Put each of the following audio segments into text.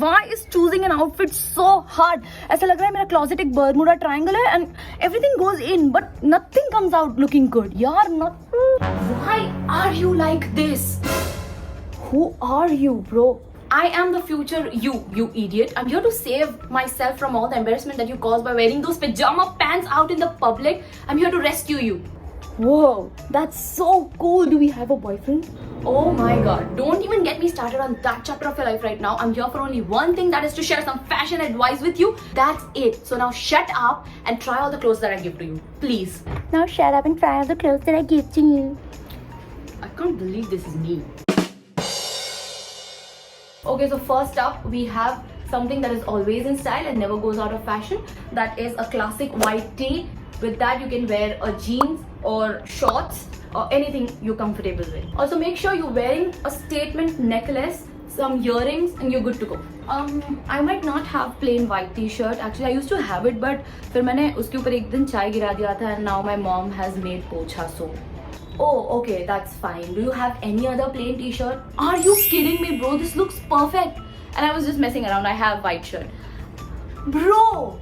why is choosing an outfit so hard? ऐसा लग रहा है मेरा closet एक Bermuda triangle है and everything goes in but nothing comes out looking good. यार why are you like this? Who are you, bro? I am the future you idiot. I'm here to save myself from all the embarrassment that you caused by wearing those pajama pants out in the public. I'm here to rescue you. Whoa, that's so cool. Do we have a boyfriend? Oh my god, don't even get me started on that chapter of your life right now. I'm here for only one thing, that is to share some fashion advice with you. That's it. So now shut up and try all the clothes that I give to you. Please. Now shut up and try all the clothes that I give to you. I can't believe this is me. Okay, so first up we have something that is always in style and never goes out of fashion. That is a classic white tee. With that you can wear a jeans or shorts or anything you're comfortable with. Also make sure you're wearing a statement necklace, some earrings, and you're good to go. I might not have plain white t-shirt. Actually I used to have it, but फिर मैंने उसके ऊपर एक दिन चाय गिरा दिया था and now my mom has made pocha so. Oh, okay, that's fine. Do you have any other plain t-shirt? Are you kidding me, bro? This looks perfect. And I was just messing around. I have white shirt. Bro,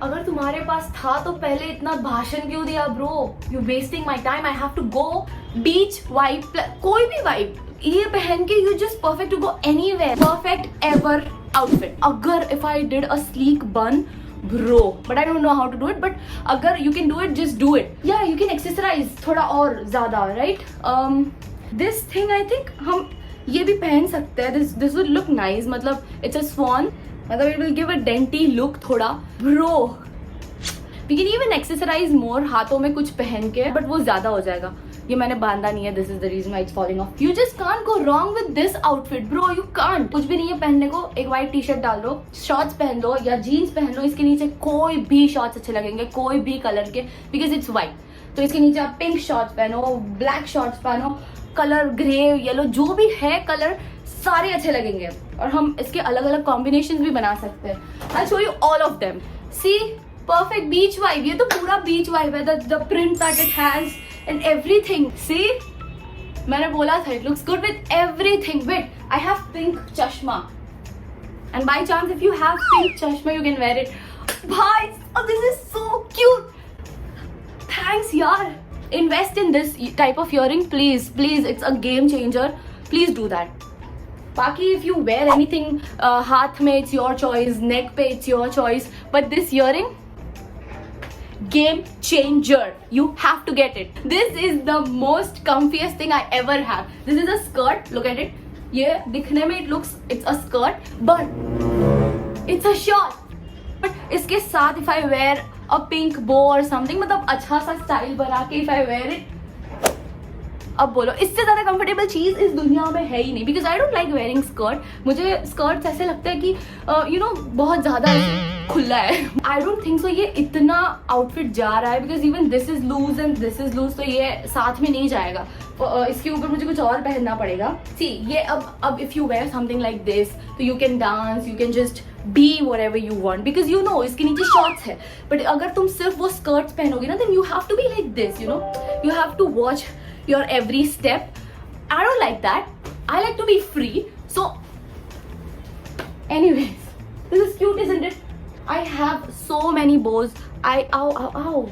अगर तुम्हारे पास था तो पहले इतना भाषण क्यों दिया, bro? You wasting my time. I have to go beach vibe. कोई भी vibe. ये पहन के you just perfect to go anywhere. Perfect ever outfit. अगर if I did a sleek bun, bro, but I don't know how to do it. But अगर you can do it, just do it. Yeah, you can accessorize थोड़ा और ज़्यादा, right? This thing I think हम ये भी पहन सकते हैं. This would look nice. मतलब it's a swan. मतलब it will give a dainty look थोड़ा. Bro, we can even accessorize more हाथों में कुछ पहन के, but वो ज़्यादा हो जाएगा. ये मैंने बांधा नहीं है. This is the reason why it's falling off. You just can't go wrong with this outfit, bro. You can't. कुछ भी नहीं है पहनने को. एक white t-shirt डाल दो, shorts पहन दो या jeans पहन लो. इसके नीचे कोई भी shorts अच्छे लगेंगे, कोई भी कलर के, because it's white. तो इसके नीचे आप pink shorts पहनो, black shorts पहनो, कलर ग्रे, येलो, जो भी है कलर सारे अच्छे लगेंगे. और हम इसके अलग अलग कॉम्बिनेशन भी बना सकते हैं. I'll show you all of them. See, perfect beach vibe. ये तो पूरा beach vibe है. The print that it has and everything. See, मैंने बोला था it looks good with everything. Wait, I have pink chashma. And by chance, if you have pink chashma, you can wear it. Bhai, oh, this is so cute. Thanks, yaar. Invest in this type of earring, please. Please, it's a game changer. Please do that. बाकी if you wear anything, हाथ में it's your choice, neck पे it's your choice. But this earring, game changer. You have to get it. This is the most comfiest thing I ever have. This is a skirt. Look at it. ये दिखने में it's a skirt, but it's a short. But इसके साथ if I wear a pink bow or something, मतलब अच्छा सा style बना के if I wear it, अब बोलो इससे ज्यादा कंफर्टेबल चीज इस दुनिया में है ही नहीं. Because I don't like wearing skirt. मुझे स्कर्ट्स ऐसे लगता है कि बहुत ज्यादा खुला है. आई डोंट थिंक सो ये इतना आउटफिट जा रहा है. Because even this is loose and this is loose, तो ये साथ में नहीं जाएगा. इसके ऊपर मुझे कुछ और पहनना पड़ेगा. सी ये अब if you wear something like this, तो you can dance, you can just be whatever you want, because you know इसके नीचे shorts है. but अगर तुम सिर्फ वो skirts पहनोगे ना, then you have to be like this, you have to watch your every step. I don't like that. I like to be free. So anyways, this is cute, isn't it? I have so many bows. Ow.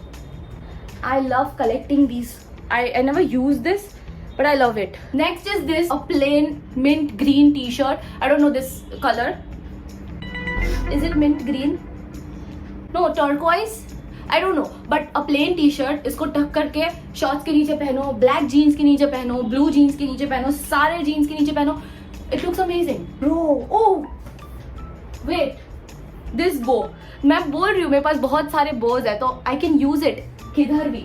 I love collecting these. I never use this, but I love it. Next is this, a plain mint green t-shirt. I don't know this color. Is it mint green? No, turquoise. I don't know, but a plain t-shirt. इसको टक करके shorts के नीचे पहनो, black jeans के नीचे पहनो, blue jeans के नीचे पहनो, सारे jeans के नीचे पहनो. It looks amazing, bro. Oh, wait, this bow. मैं बोल रही हूँ मेरे पास बहुत सारे bows है, तो I can use it किधर भी.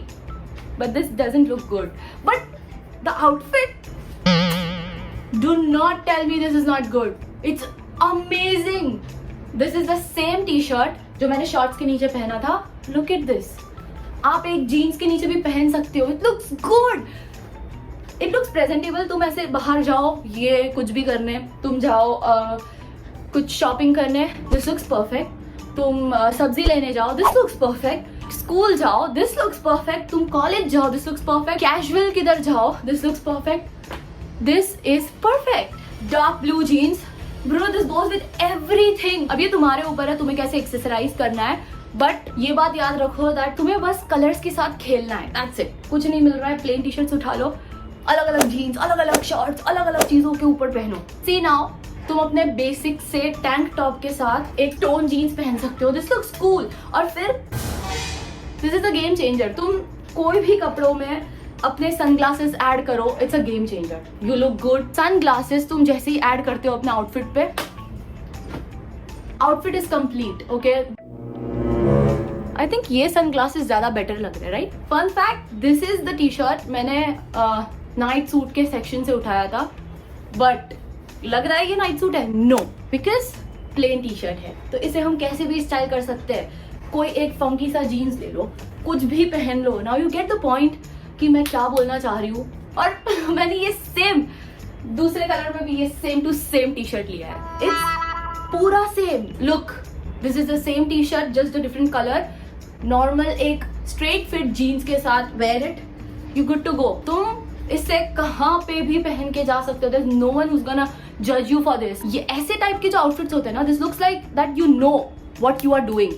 But this doesn't look good. But the outfit. Do not tell me this is not good. It's amazing. This is the same t-shirt जो मैंने shorts के नीचे पहना था. Look at this. आप एक jeans के नीचे भी पहन सकते हो. It looks good. It looks presentable. तुम ऐसे बाहर जाओ, ये कुछ भी करने, तुम जाओ कुछ shopping करने, this looks perfect. तुम सब्जी लेने जाओ, this looks perfect. स्कूल जाओ, this looks perfect. तुम कॉलेज जाओ, this looks perfect. Casual किधर जाओ, this looks perfect. This is perfect. Dark blue jeans, Bro, this goes with everything. अब ये तुम्हारे ऊपर है तुम्हें कैसे एक्सेसराइज करना है, बट ये बात याद रखो दैट तुम्हें बस कलर्स के साथ खेलना है, दैट्स इट. कुछ नहीं मिल रहा है, प्लेन टी शर्ट्स उठा लो, अलग अलग जीन्स, अलग अलग शर्ट्स, अलग अलग चीजों के ऊपर पहनो. सी नाउ, तुम अपने बेसिक से टैंक टॉप के साथ एक टोन जीन्स पहन सकते हो, दिस लुक्स कूल. और फिर this is a game changer. तुम कोई भी कपड़ों में अपने सनग्लासेस ऐड करो, it's a game changer. You look good. Sunglasses तुम जैसे ही ऐड करते हो अपने आउटफिट पे, outfit is complete. Okay, I think ये सनग्लासेस ज्यादा बेटर लग रहे हैं, right? Fun fact, this is the T shirt मैंने नाइट सूट के सेक्शन से उठाया था, बट लग रहा है ये नाइट सूट है? No, because plain T shirt है. तो इसे हम कैसे भी स्टाइल कर सकते हैं. कोई एक फंकी सा जीन्स ले लो, कुछ भी पहन लो. Now you get the point कि मैं क्या बोलना चाह रही हूँ. और मैंने ये सेम दूसरे कलर में भी ये same to same T shirt लिया है. इट्स पूरा same look. This is the same T shirt, just a different colour. Normal एक स्ट्रेट फिट जीन्स के साथ wear it, you good to go. तुम इससे कहाँ पे भी पहन के जा सकते हो. There is no one who is gonna जज यू फॉर दिस. ये ऐसे टाइप के जो आउटफिट्स होते हैं ना, this looks like that you know what you are doing,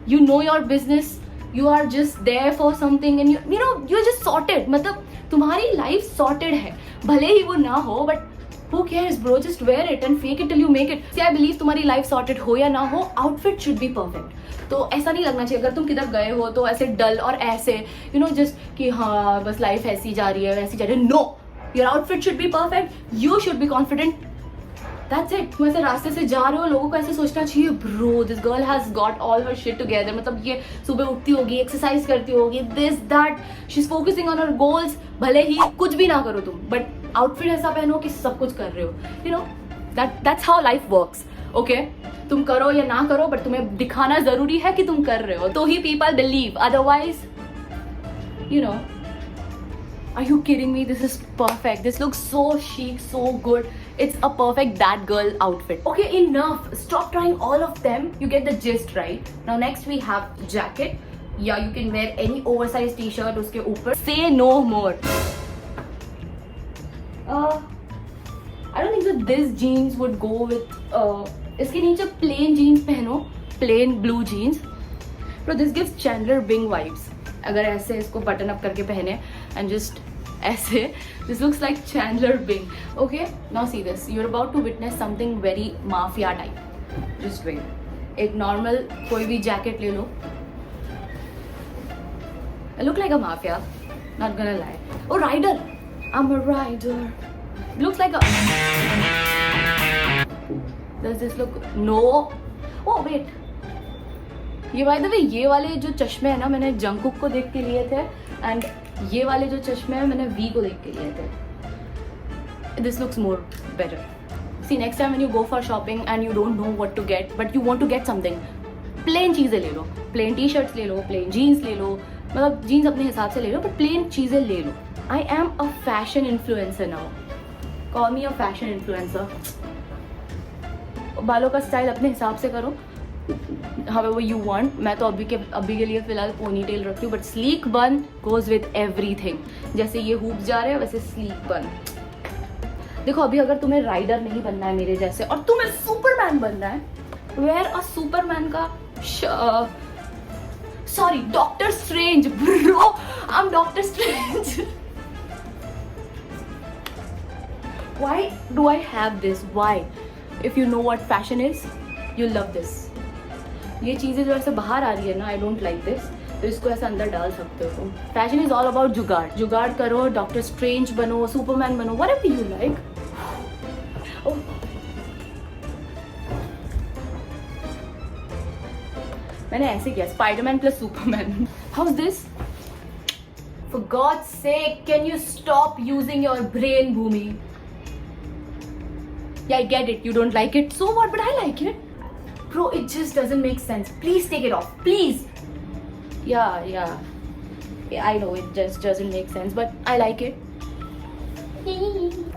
you know your business, you are just there for something and you know you are just sorted. मतलब तुम्हारी life sorted है, भले ही वो ना हो, but who cares bro, just wear it and fake it till you make it. See, I believe तुम्हारी life sorted हो या ना हो, आउटफिट शुड बी परफेक्ट. तो ऐसा नहीं लगना चाहिए अगर तुम किधर गए हो तो ऐसे डल और ऐसे यू नो जस्ट कि हाँ बस लाइफ ऐसी जा रही है वैसी जा रही है. No, your outfit should be perfect, you should be confident, that's it. तुम ऐसे रास्ते से जा रहे हो, लोगों को ऐसे सोचना चाहिए bro this girl has got all her shit together. मतलब ये सुबह उठती होगी, एक्सरसाइज करती होगी, this that, she is focusing on her goals. भले ही कुछ भी ना करो तुम, बट आउटफिट ऐसा पहनो कि सब कुछ कर रहे हो. You know that's how life works. Okay, तुम करो या ना करो, बट तुम्हें दिखाना जरूरी है कि तुम कर रहे हो, तो ही people believe. Otherwise you know, are you kidding me? This is perfect. This looks so chic, so good. It's a perfect that girl outfit. Okay, enough. Stop trying all of them. You get the gist, right? Now next we have jacket. Yeah, you can wear any oversized t-shirt uske upar. Say no more. I don't think that this jeans would go with iske niche plain jeans pehno, plain blue jeans. Bro, this gives Chandler Bing vibes. अगर ऐसे इसको button up करके पहने and just ऐसे, this looks like Chandler Bing. Okay, now see this, you are about to witness something very mafia type. Just wait. एक normal कोई भी jacket ले लो, I look like a mafia, not gonna lie. Oh rider, I am a rider, looks like a, does this look? No. Oh wait, ये by the way ये वाले जो चश्मे हैं ना, मैंने जंगकुक को देख के लिए थे, एंड ये वाले जो चश्मे हैं मैंने वी को देख के लिए थे. This looks more better. See, next time when you go for shopping and you don't know what to get but you want to get something, plain चीज़ें ले लो. प्लेन टी शर्ट्स ले लो, प्लेन जीन्स ले लो, मतलब jeans अपने हिसाब से ले लो, but plain चीज़ें ले लो. I am a fashion influencer now, call me a fashion influencer. बालों का स्टाइल अपने हिसाब से करो, however you want. मैं तो अभी के लिए फिलहाल पोनी टेल रखती हूँ, बट स्लीक बन goes with everything. जैसे ये हुप्स जा रहे हैं वैसे स्लीक बन. देखो, अभी अगर तुम्हें राइडर नहीं बनना है मेरे जैसे और तुम्हें सुपरमैन बनना है, वेयर अ सुपरमैन का sorry doctor strange. Bro, I am doctor strange. Why do I have this? Why? If you know what fashion is, you'll love this. ये चीज़ें जो ऐसे बाहर आ रही है ना, आई डोंट लाइक दिस, तो इसको ऐसे अंदर डाल सकते हो तुम. Fashion is all about jugaad. Jugaad करो, डॉक्टर स्ट्रेंज बनो, सुपरमैन बनो, व्हाटएवर यू लाइक. मैंने ऐसे किया, Spiderman plus Superman. How is this? For God's sake, can you stop using your brain, Bhumi? Yeah, I get it. You don't like it. So what? But I like it. Bro, it just doesn't make sense. Please take it off. Please. Yeah. I know it just doesn't make sense, but I like it.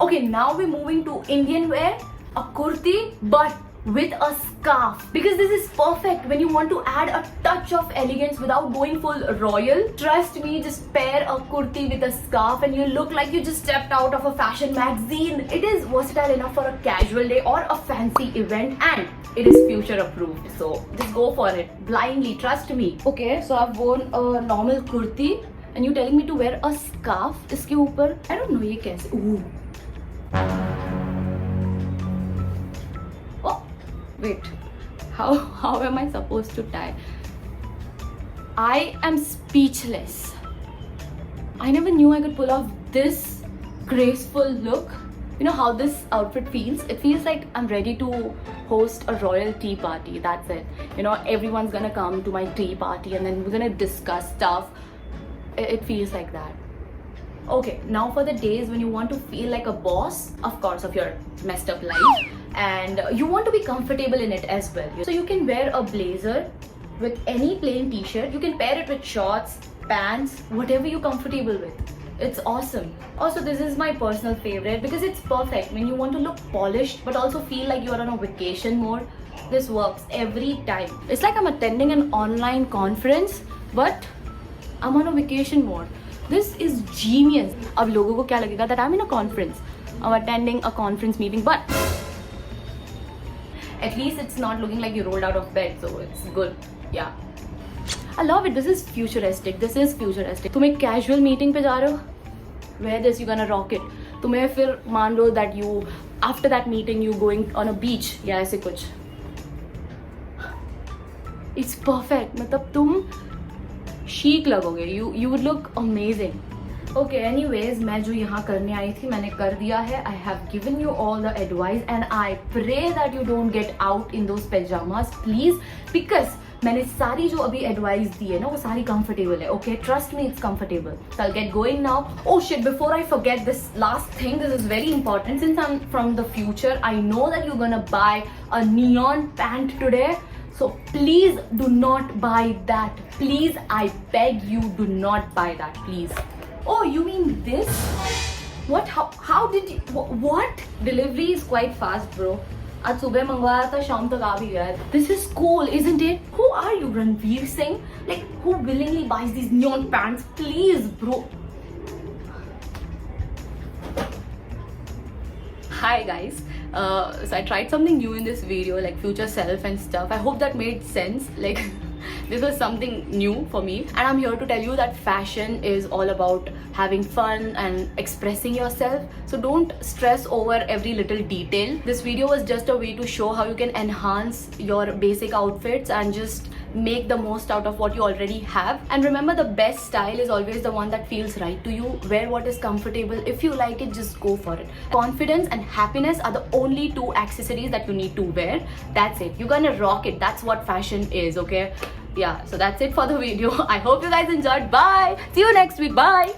Okay, now we're moving to Indian wear. A kurti, but with a scarf, because this is perfect when you want to add a touch of elegance without going full royal. Trust me, just pair a kurti with a scarf and you look like you just stepped out of a fashion magazine. It is versatile enough for a casual day or a fancy event, and it is future approved, so just go for it blindly, trust me. Okay, so I've worn a normal kurti and you telling me to wear a scarf iske upar. I don't know ye kaise. Ooh. Oh, wait. How am I supposed to tie? I am speechless. I never knew I could pull off this graceful look. You know how this outfit feels? It feels like I'm ready to host a royal tea party. That's it. You know, everyone's gonna come to my tea party and then we're gonna discuss stuff. It feels like that. Okay, now for the days when you want to feel like a boss, of course, of your messed up life, and you want to be comfortable in it as well. So you can wear a blazer with any plain t-shirt. You can pair it with shorts, pants, whatever you're comfortable with. It's awesome. Also, this is my personal favorite because it's perfect when you want to look polished but also feel like you're on a vacation mode. This works every time. It's like I'm attending an online conference, but I'm on a vacation mode. This is genius. अब लोगों को क्या लगेगा that I'm in a conference. I'm attending a conference meeting, but at least it's not looking like you rolled out of bed, so it's good. Yeah. I love it. This is futuristic. This is futuristic. तुम एक casual meeting पे जा रहे हो? Wear this, you're gonna rock it. तुम्हें फिर मान लो that you after that meeting you going on a beach या ऐसे कुछ. It's perfect. मतलब तुम chic लगोगे. You would look amazing. Okay, anyways, मैं जो यहाँ करने आई थी मैंने कर दिया है. I have given you all the advice and I pray that you don't get out in those pajamas, please, because मैंने सारी जो अभी एडवाइस दी है ना वो सारी कंफर्टेबल है. Okay, trust me, it's comfortable. So I get going now. Oh shit, before I forget this last thing, this is very important. Since I am from the future, I know that you gonna buy a neon pant today. So please do not buy that. Please, I beg you, do not buy that, please. Oh, you mean this? What? How did you? What? Delivery is quite fast, bro. आज सुबह मंगवाया था, शाम तक आ भी गया. This is cool, isn't it? Who are you, Ranveer Singh? Like, who willingly buys these neon pants? Please, bro. Hi guys. So I tried something new in this video, like future self and stuff. I hope that made sense. Like, this was something new for me, and I'm here to tell you that fashion is all about having fun and expressing yourself. So don't stress over every little detail. This video was just a way to show how you can enhance your basic outfits and just make the most out of what you already have. And remember, the best style is always the one that feels right to you. Wear what is comfortable. If you like it, just go for it. Confidence and happiness are the only two accessories that you need to wear. That's it. You're gonna rock it. That's what fashion is, okay? Yeah, so that's it for the video. I hope you guys enjoyed. Bye. See you next week. Bye.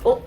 Oh.